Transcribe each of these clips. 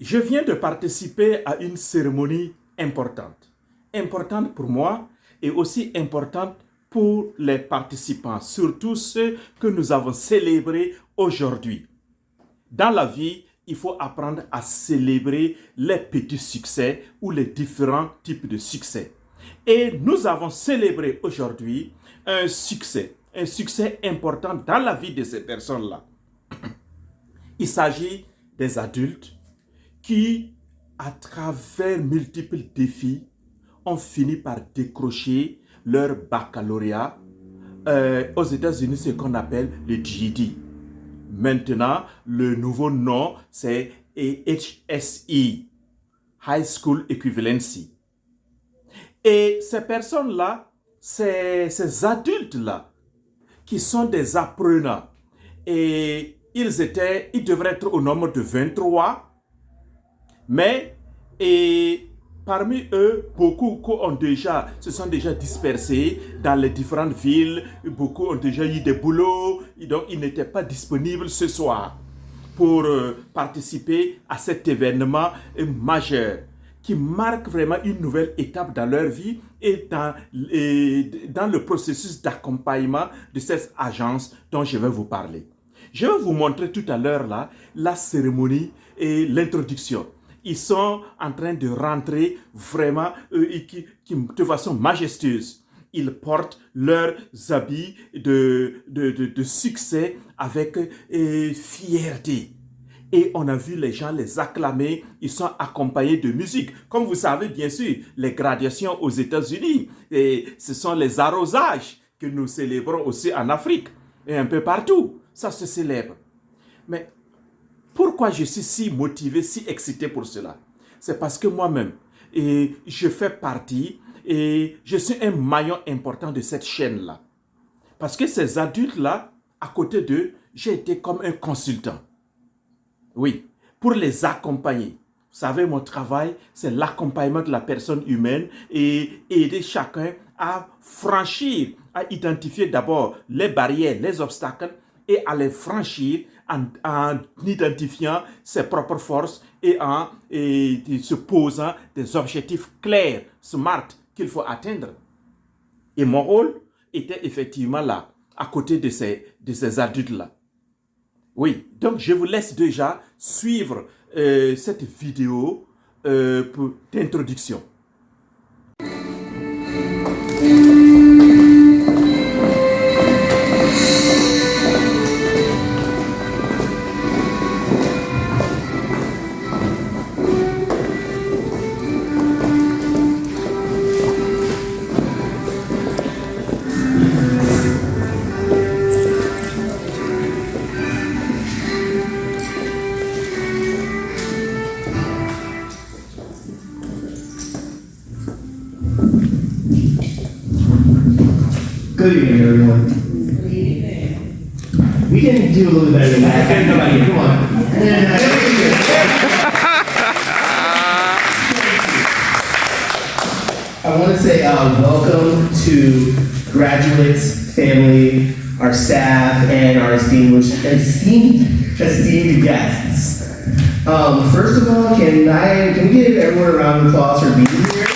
Je viens de participer à une cérémonie importante. Importante pour moi et aussi importante pour les participants, surtout ceux que nous avons célébrés aujourd'hui. Dans la vie, il faut apprendre à célébrer les petits succès ou les différents types de succès. Et nous avons célébré aujourd'hui un succès important dans la vie de ces personnes-là. Il s'agit des adultes qui, à travers multiples défis, ont fini par décrocher leur baccalauréat. Aux États-Unis, ce qu'on appelle le GED. Maintenant, le nouveau nom, c'est HSE, High School Equivalency. Et ces personnes-là, ces adultes-là, qui sont des apprenants, et ils devraient être au nombre de 23, mais parmi eux, beaucoup se sont déjà dispersés dans les différentes villes, beaucoup ont déjà eu des boulots, donc ils n'étaient pas disponibles ce soir pour participer à cet événement majeur qui marque vraiment une nouvelle étape dans leur vie et dans le processus d'accompagnement de cette agence dont je vais vous parler. Je vais vous montrer tout à l'heure là la cérémonie et l'introduction. Ils sont en train de rentrer vraiment de façon majestueuse. Ils portent leurs habits de succès avec fierté. Et on a vu les gens les acclamer, ils sont accompagnés de musique. Comme vous savez, bien sûr, les graduations aux États-Unis, et ce sont les arrosages que nous célébrons aussi en Afrique et un peu partout. Ça se célèbre. Mais pourquoi je suis si motivé, si excité pour cela? C'est parce que moi-même, je fais partie et je suis un maillon important de cette chaîne-là. Parce que ces adultes-là, à côté d'eux, j'ai été comme un consultant. Oui, pour les accompagner. Vous savez, mon travail, c'est l'accompagnement de la personne humaine et aider chacun à franchir, à identifier d'abord les barrières, les obstacles et à les franchir en identifiant ses propres forces et en se posant des objectifs clairs, smart, qu'il faut atteindre. Et mon rôle était effectivement là, à côté de ces adultes-là. Oui, donc je vous laisse déjà suivre cette vidéo d'introduction. Good evening, everyone. We can do a little better than that. Get nobody here. Come on. I want to say welcome to graduates, family, our staff, and our esteemed guests. First of all, can we give everyone a round of applause for being here?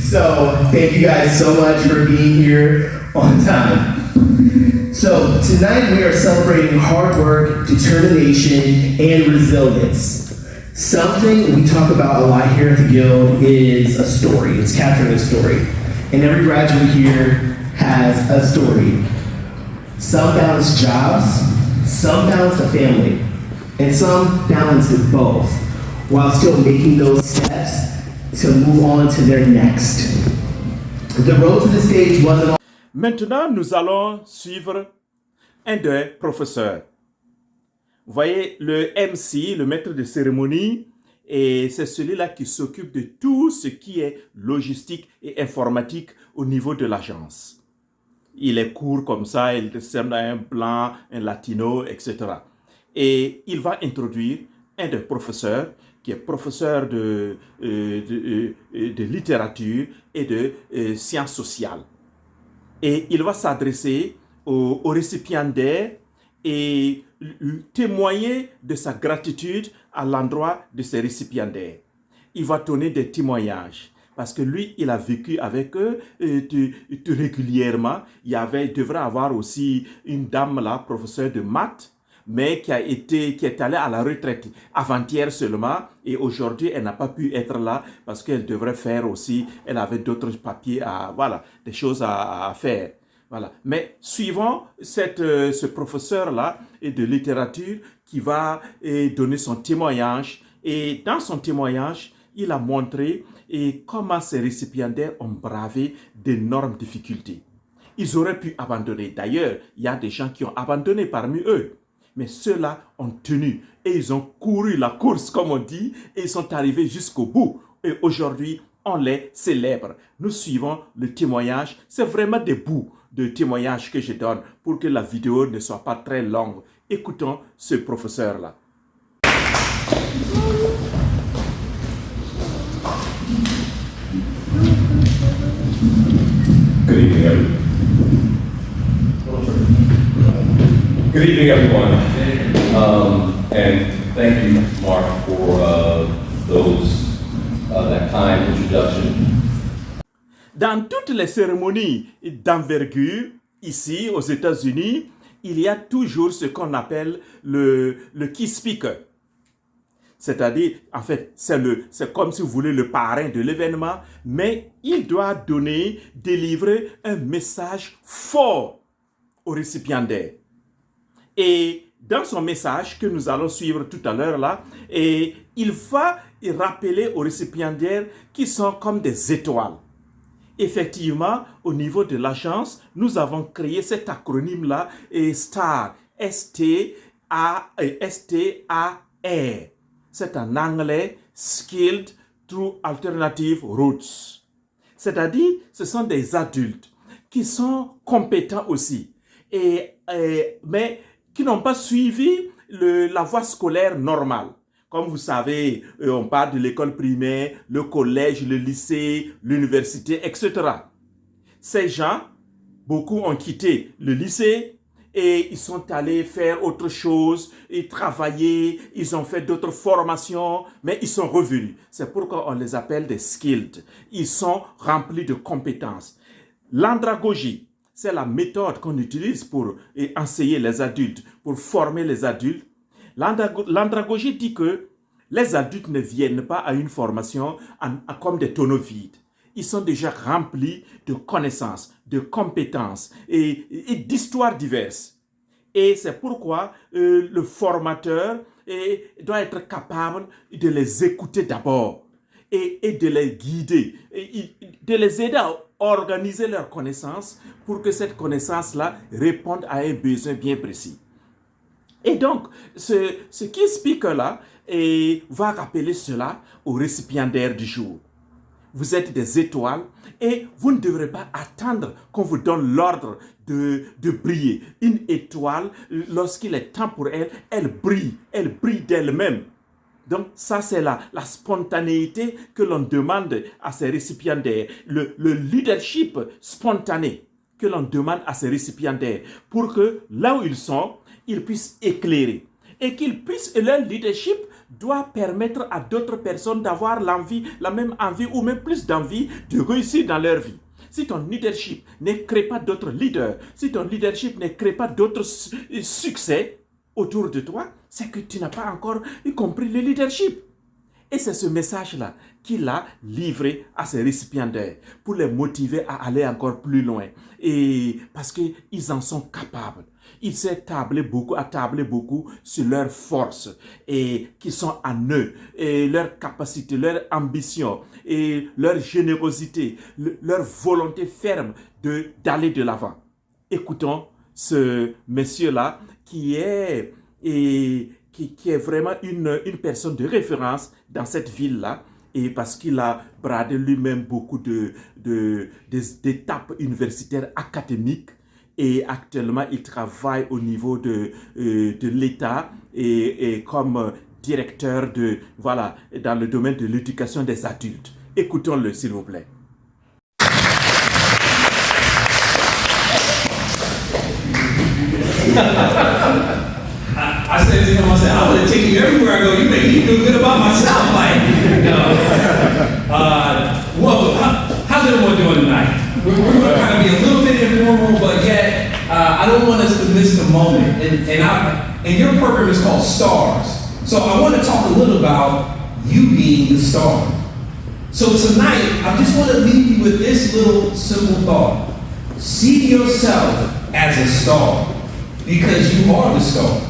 So thank you guys so much for being here on time. So tonight we are celebrating hard work, determination, and resilience. Something we talk about a lot here at the Guild is a story. It's capturing a story. And every graduate here has a story. Some balance jobs, some balance a family, and some balance it both, while still making those steps to move on to their next. The road to the stage wasn't all. Maintenant, nous allons suivre un des professeurs. Vous voyez, le MC, le maître de cérémonie, et c'est celui-là qui s'occupe de tout ce qui est logistique et informatique au niveau de l'agence. Il est court comme ça, il ressemble à un blanc, un latino, etc. Et il va introduire un des professeurs qui est professeur de littérature et de sciences sociales. Et il va s'adresser au récipiendaire et témoigner de sa gratitude à l'endroit de ses récipiendaires. Il va donner des témoignages parce que lui, il a vécu avec eux régulièrement. Il devrait avoir aussi une dame là, professeure de maths, mais qui est allée à la retraite avant-hier seulement, et aujourd'hui elle n'a pas pu être là parce qu'elle devrait faire aussi, elle avait d'autres papiers des choses à faire. Voilà. Mais suivant ce professeur-là de littérature qui va donner son témoignage, et dans son témoignage, il a montré comment ces récipiendaires ont bravé d'énormes difficultés. Ils auraient pu abandonner. D'ailleurs, il y a des gens qui ont abandonné parmi eux. Mais ceux-là ont tenu et ils ont couru la course, comme on dit, et ils sont arrivés jusqu'au bout. Et aujourd'hui, on les célèbre. Nous suivons le témoignage. C'est vraiment des bouts de témoignages que je donne pour que la vidéo ne soit pas très longue. Écoutons ce professeur-là. Good evening, Good evening, everyone. And thank you, Mark, for that kind introduction. Dans toutes les cérémonies d'envergure, ici aux États-Unis, il y a toujours ce qu'on appelle le key speaker. C'est-à-dire, en fait, c'est comme si vous voulez le parrain de l'événement, mais il doit délivrer un message fort au récipiendaire. Et dans son message que nous allons suivre tout à l'heure là, il va rappeler aux récipiendaires qui sont comme des étoiles. Effectivement, au niveau de l'agence, nous avons créé cet acronyme-là, STAR, S-T-A-R. C'est en anglais, Skilled Through Alternative Routes. C'est-à-dire, ce sont des adultes qui sont compétents aussi, mais qui n'ont pas suivi la voie scolaire normale. Comme vous savez, on parle de l'école primaire, le collège, le lycée, l'université, etc. Ces gens, beaucoup ont quitté le lycée et ils sont allés faire autre chose, ils travaillaient, ils ont fait d'autres formations, mais ils sont revenus. C'est pourquoi on les appelle des skilled. Ils sont remplis de compétences. L'andragogie, c'est la méthode qu'on utilise pour enseigner les adultes, pour former les adultes. L'andragogie dit que les adultes ne viennent pas à une formation comme des tonneaux vides. Ils sont déjà remplis de connaissances, de compétences et d'histoires diverses. Et c'est pourquoi le formateur doit être capable de les écouter d'abord et de les guider, de les aider à organiser leurs connaissances pour que cette connaissance-là réponde à un besoin bien précis. Et donc, ce key speaker-là va rappeler cela aux récipiendaires du jour. Vous êtes des étoiles et vous ne devrez pas attendre qu'on vous donne l'ordre de briller. Une étoile, lorsqu'il est temps pour elle, elle brille d'elle-même. Donc ça, c'est la spontanéité que l'on demande à ces récipiendaires, le leadership spontané que l'on demande à ces récipiendaires pour que là où ils sont, ils puissent éclairer et qu'ils puissent, leur leadership doit permettre à d'autres personnes d'avoir la même envie ou même plus d'envie de réussir dans leur vie. Si ton leadership ne crée pas d'autres leaders, si ton leadership ne crée pas d'autres succès autour de toi, c'est que tu n'as pas encore compris le leadership. Et c'est ce message-là qu'il a livré à ses récipiendaires pour les motiver à aller encore plus loin. Et parce qu'ils en sont capables. Il s'est tablé beaucoup sur leurs forces et qui sont en eux, et leur capacité, leur ambition, et leur générosité, leur volonté ferme d'aller de l'avant. Écoutons ce monsieur-là qui est vraiment une personne de référence dans cette ville-là, et parce qu'il a bradé lui-même beaucoup d'étapes universitaires académiques. Et actuellement, il travaille au niveau de l'État et comme directeur dans le domaine de l'éducation des adultes. Écoutons-le, s'il vous plaît. I said to him, I said, I'm gonna take you everywhere I go. You make me feel good about myself. Like, well, how's everyone doing tonight? We're gonna kind of be a little bit informal, but yet I don't want us to miss the moment. And your program is called Stars. So I want to talk a little about you being the star. So tonight, I just want to leave you with this little simple thought. See yourself as a star, because you are the star.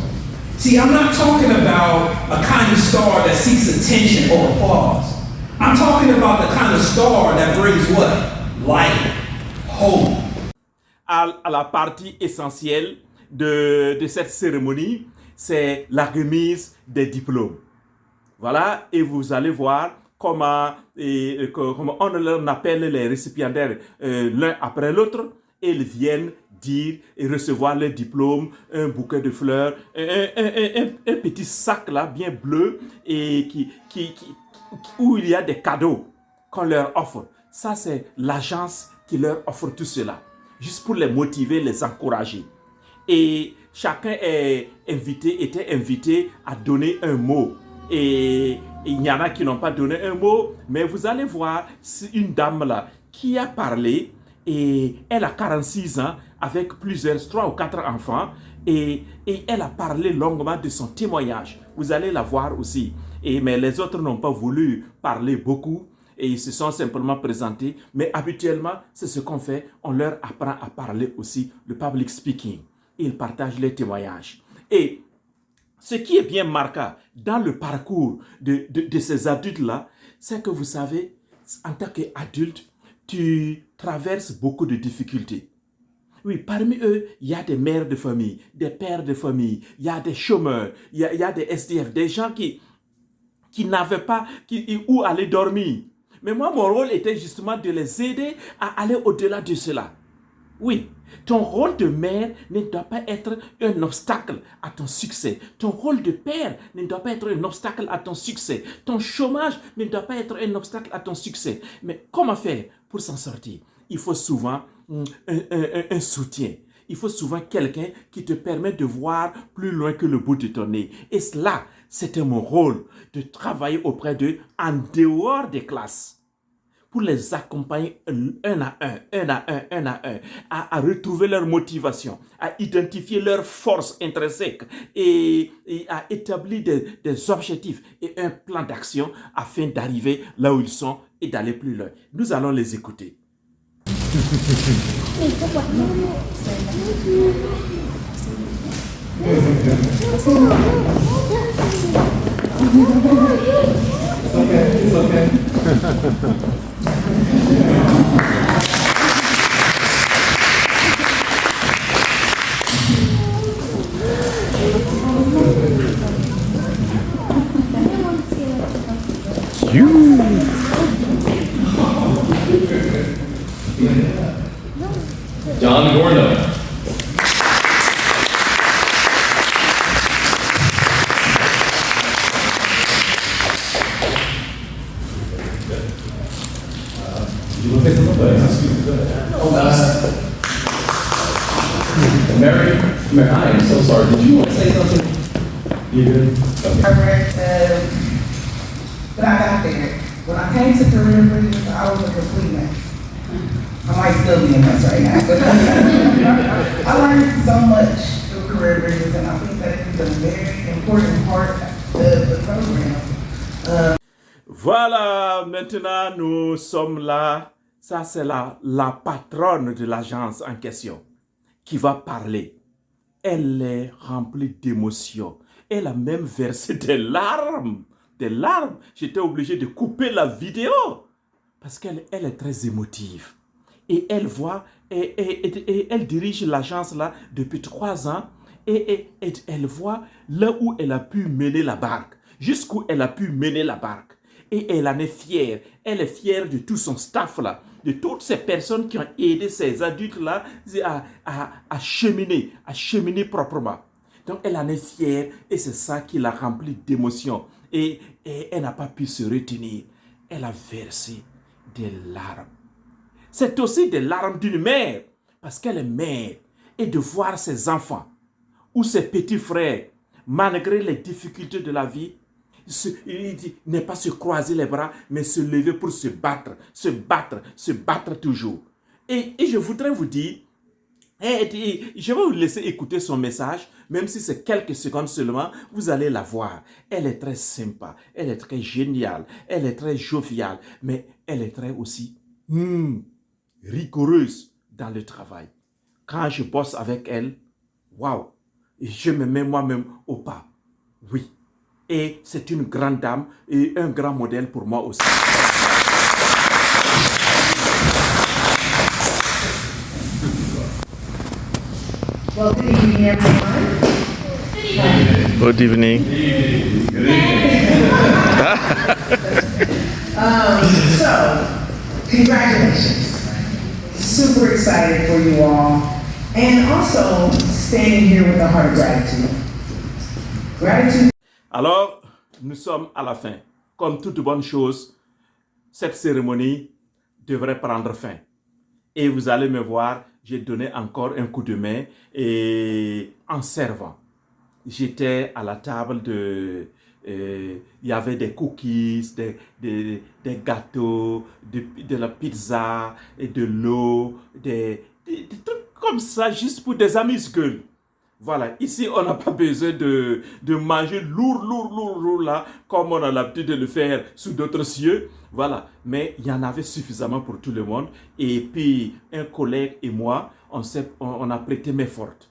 See, I'm not talking about a kind of star that seeks attention or applause. I'm talking about the kind of star that brings what? Light, hope. À la partie essentielle de cette cérémonie, c'est la remise des diplômes. Voilà, et vous allez voir comment on appelle les récipiendaires l'un après l'autre, et ils viennent dire et recevoir leur diplôme, un bouquet de fleurs, un petit sac là bien bleu et où il y a des cadeaux qu'on leur offre. Ça, c'est l'agence qui leur offre tout cela, juste pour les motiver, les encourager. Et chacun était invité à donner un mot. Et il y en a qui n'ont pas donné un mot, mais vous allez voir une dame là qui a parlé, et elle a 46 ans avec 3 ou 4 enfants, et elle a parlé longuement de son témoignage. Vous allez la voir aussi. Mais les autres n'ont pas voulu parler beaucoup et ils se sont simplement présentés. Mais habituellement, c'est ce qu'on fait. On leur apprend à parler aussi le public speaking. Ils partagent les témoignages. Et ce qui est bien marquant dans le parcours de ces adultes-là, c'est que vous savez, en tant qu'adulte, tu traverses beaucoup de difficultés. Oui, parmi eux, il y a des mères de famille, des pères de famille, il y a des chômeurs, il y a des SDF, des gens qui n'avaient pas où aller dormir. Mais moi, mon rôle était justement de les aider à aller au-delà de cela. Oui, ton rôle de mère ne doit pas être un obstacle à ton succès. Ton rôle de père ne doit pas être un obstacle à ton succès. Ton chômage ne doit pas être un obstacle à ton succès. Mais comment faire pour s'en sortir? Il faut souvent un soutien. Il faut souvent quelqu'un qui te permet de voir plus loin que le bout de ton nez. Et cela, c'était mon rôle, de travailler auprès d'eux en dehors des classes, pour les accompagner un à un, à retrouver leur motivation, à identifier leurs forces intrinsèques et à établir des objectifs et un plan d'action afin d'arriver là où ils sont et d'aller plus loin. Nous allons les écouter. It's okay. John Gorno. Mary, I am so sorry. Did you want to say something? You good? Okay. But I got there. When I came to Career Bridges, I was a complete mess. I might still be a mess right now, but I learned so much through Career Bridges, and I think that it is a very important part of the program. Voilà, maintenant nous sommes là. Ça, c'est la patronne de l'agence en question qui va parler. Elle est remplie d'émotions. Elle a même versé des larmes. Des larmes. J'étais obligé de couper la vidéo parce qu'elle est très émotive. Et elle voit, et elle dirige l'agence là depuis 3 ans. Et elle voit là où elle a pu mener la barque. Jusqu'où elle a pu mener la barque. Et elle en est fière. Elle est fière de tout son staff là, de toutes ces personnes qui ont aidé ces adultes là à cheminer proprement. Donc elle en est fière et c'est ça qui l'a remplie d'émotion. Et elle n'a pas pu se retenir. Elle a versé des larmes. C'est aussi des larmes d'une mère, parce qu'elle est mère. Et de voir ses enfants où ses petits frères, malgré les difficultés de la vie, il dit, n'est pas se croiser les bras, mais se lever pour se battre, se battre, se battre toujours. Et je voudrais vous dire, je vais vous laisser écouter son message, même si c'est quelques secondes seulement, vous allez la voir. Elle est très sympa, elle est très géniale, elle est très joviale, mais elle est très aussi rigoureuse dans le travail. Quand je bosse avec elle, waouh, je me mets moi-même au pas. Oui. Et c'est une grande dame et un grand modèle pour moi aussi. Well, good evening, everyone. Good evening. So, congratulations. Super excited for you all. And also, standing here with a heart of gratitude. Gratitude. Alors, nous sommes à la fin. Comme toute bonne chose, cette cérémonie devrait prendre fin. Et vous allez me voir, j'ai donné encore un coup de main et en servant. J'étais à la table il y avait des cookies, des gâteaux, de la pizza, et de l'eau, des trucs comme ça, juste pour des amuse-gueules. Voilà, ici on n'a pas besoin de manger lourd là, comme on a l'habitude de le faire sous d'autres cieux. Voilà, mais il y en avait suffisamment pour tout le monde. Et puis un collègue et moi, on a prêté main forte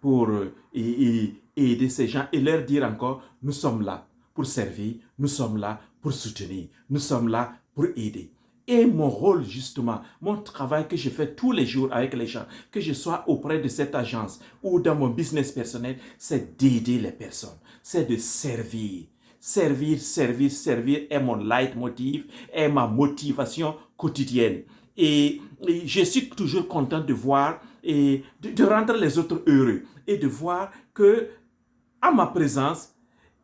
pour aider ces gens et leur dire encore, nous sommes là pour servir, nous sommes là pour soutenir, nous sommes là pour aider. Et mon rôle, justement, mon travail que je fais tous les jours avec les gens, que je sois auprès de cette agence ou dans mon business personnel, c'est d'aider les personnes, c'est de servir. Servir est mon leitmotiv, est ma motivation quotidienne. Et je suis toujours content de voir et de rendre les autres heureux et de voir que, à ma présence,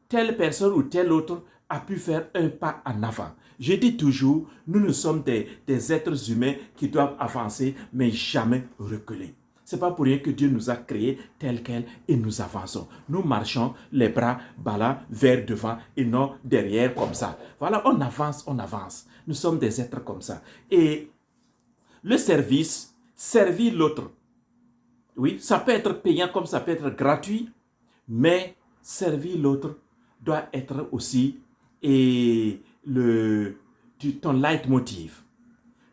telle personne ou telle autre a pu faire un pas en avant. Je dis toujours, nous sommes des êtres humains qui doivent avancer, mais jamais reculer. Ce n'est pas pour rien que Dieu nous a créés tels quels et nous avançons. Nous marchons les bras ballants vers devant et non derrière comme ça. Voilà, on avance. Nous sommes des êtres comme ça. Et le service, servir l'autre. Oui, ça peut être payant comme ça peut être gratuit, mais servir l'autre doit être aussi ton leitmotiv.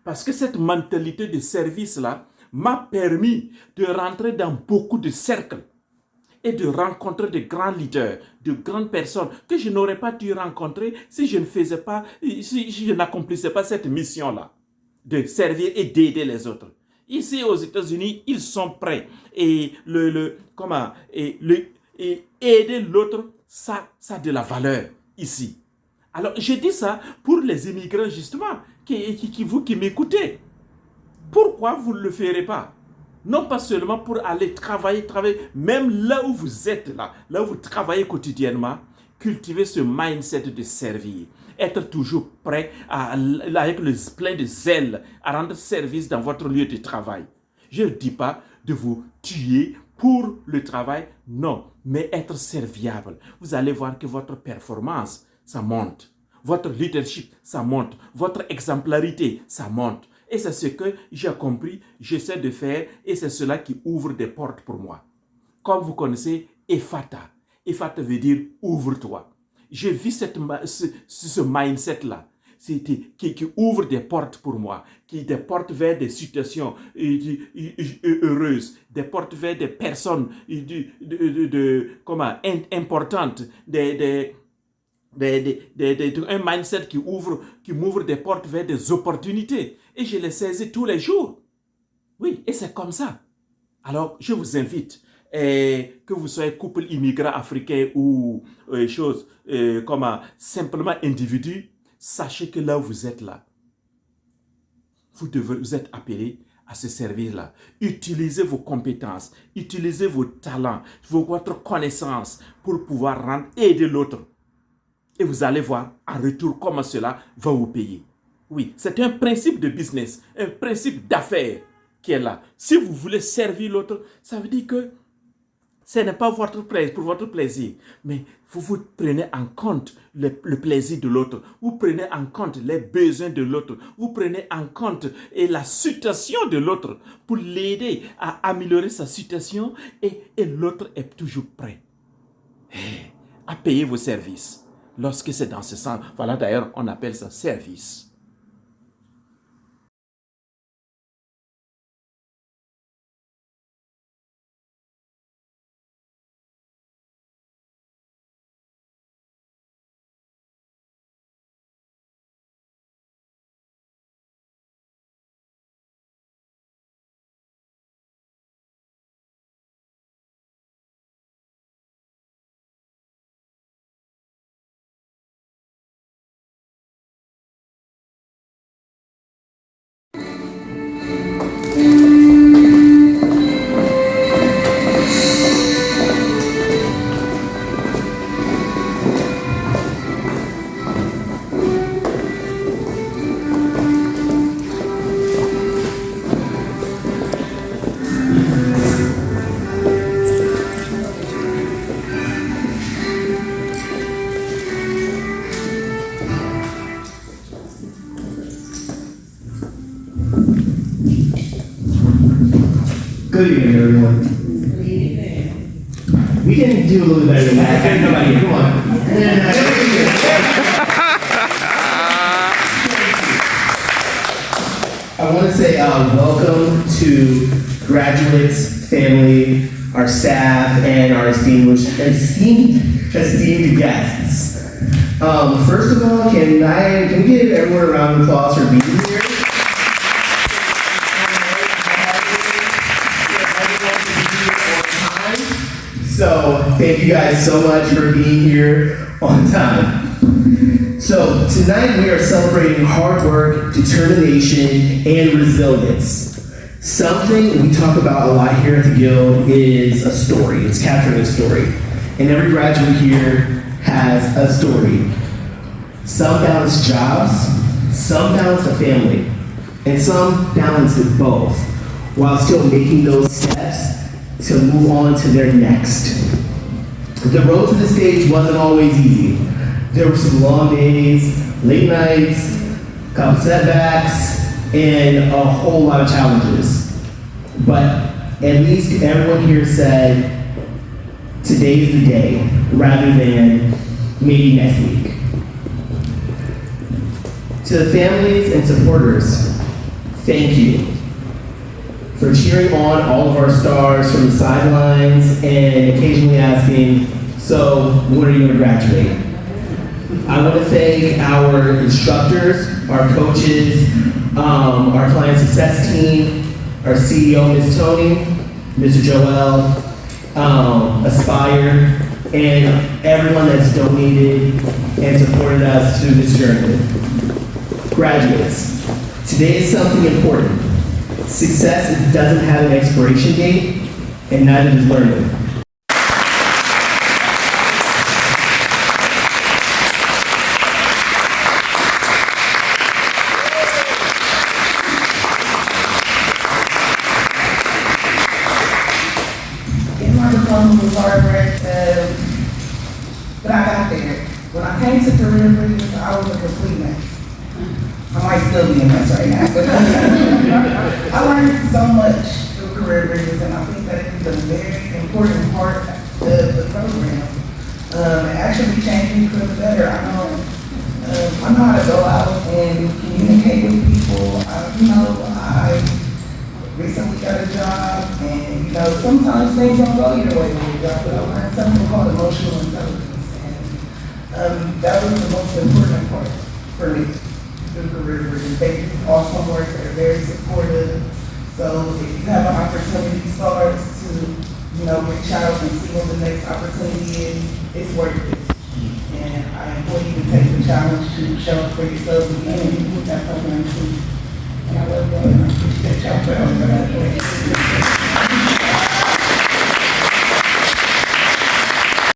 Parce que cette mentalité de service-là m'a permis de rentrer dans beaucoup de cercles et de rencontrer de grands leaders, de grandes personnes que je n'aurais pas dû rencontrer si je n'accomplissais pas cette mission-là, de servir et d'aider les autres. Ici aux États-Unis, ils sont prêts. Et aider l'autre, ça a de la valeur ici. Alors, je dis ça pour les immigrants, justement, vous qui m'écoutez. Pourquoi vous ne le ferez pas? Non pas seulement pour aller travailler, même là où vous êtes, là où vous travaillez quotidiennement, cultiver ce mindset de servir. Être toujours prêt, avec plein de zèle, à rendre service dans votre lieu de travail. Je ne dis pas de vous tuer pour le travail, non, mais être serviable. Vous allez voir que votre performance, ça monte. Votre leadership, ça monte. Votre exemplarité, ça monte. Et c'est ce que j'ai compris, j'essaie de faire, et c'est cela qui ouvre des portes pour moi. Comme vous connaissez, Ephata. Ephata veut dire ouvre-toi. Je vis ce mindset-là, qui ouvre des portes pour moi, des portes vers des situations heureuses, des portes vers des personnes importantes, un mindset qui m'ouvre des portes vers des opportunités. Et je les saisis tous les jours. Oui, et c'est comme ça. Alors, je vous invite, que vous soyez couple immigrant africain ou simplement individu, sachez que là où vous êtes là, vous êtes appelé à ce service-là. Utilisez vos compétences, utilisez vos talents, votre connaissance pour pouvoir aider l'autre. Et vous allez voir en retour comment cela va vous payer. Oui, c'est un principe de business, un principe d'affaires qui est là. Si vous voulez servir l'autre, ça veut dire que Ce n'est pas votre plaisir, pour votre plaisir, mais vous prenez en compte le plaisir de l'autre, vous prenez en compte les besoins de l'autre, vous prenez en compte la situation de l'autre pour l'aider à améliorer sa situation et l'autre est toujours prêt à payer vos services. Lorsque c'est dans ce sens, voilà d'ailleurs, on appelle ça service. Good evening, everyone. We can do a little better than that. There's nobody here. Come on. I want to say welcome to graduates, family, our staff, and our esteemed guests. First of all, can we give everyone a round of applause for being here? So, thank you guys so much for being here on time. So, tonight we are celebrating hard work, determination, and resilience. Something we talk about a lot here at the Guild is a story. It's capturing a story. And every graduate here has a story. Some balance jobs, some balance a family, and some balance it both, while still making those steps to move on to their next. The road to the stage wasn't always easy. There were some long days, late nights, couple setbacks, and a whole lot of challenges. But at least everyone here said, today is the day, rather than maybe next week. To the families and supporters, thank you for cheering on all of our stars from the sidelines and occasionally asking, so when are you going to graduate? I want to thank our instructors, our coaches, our client success team, our CEO, Ms. Tony, Mr. Joel, Aspire, and everyone that's donated and supported us through this journey. Graduates, today is something important. Success doesn't have an expiration date, and neither does learning. In my diploma was hard work, but I got there. When I came to career readings, I was a complete mess. I might still be a mess right now, but I learned so much through career readings, and I think that it's a very important part of the program. It actually changed me for the better. I know how to go out and communicate with people. I recently got a job, and sometimes things don't go your way with your job, but I learned something called emotional intelligence, and that was the most important part for me. The career reading. They do awesome work. They're very supportive. So if you have an opportunity, stars to reach out and see what the next opportunity is, it's worth it. And I implore you to take the challenge to show up for yourselves again and put that program too. And I love y'all and I appreciate y'all for all that.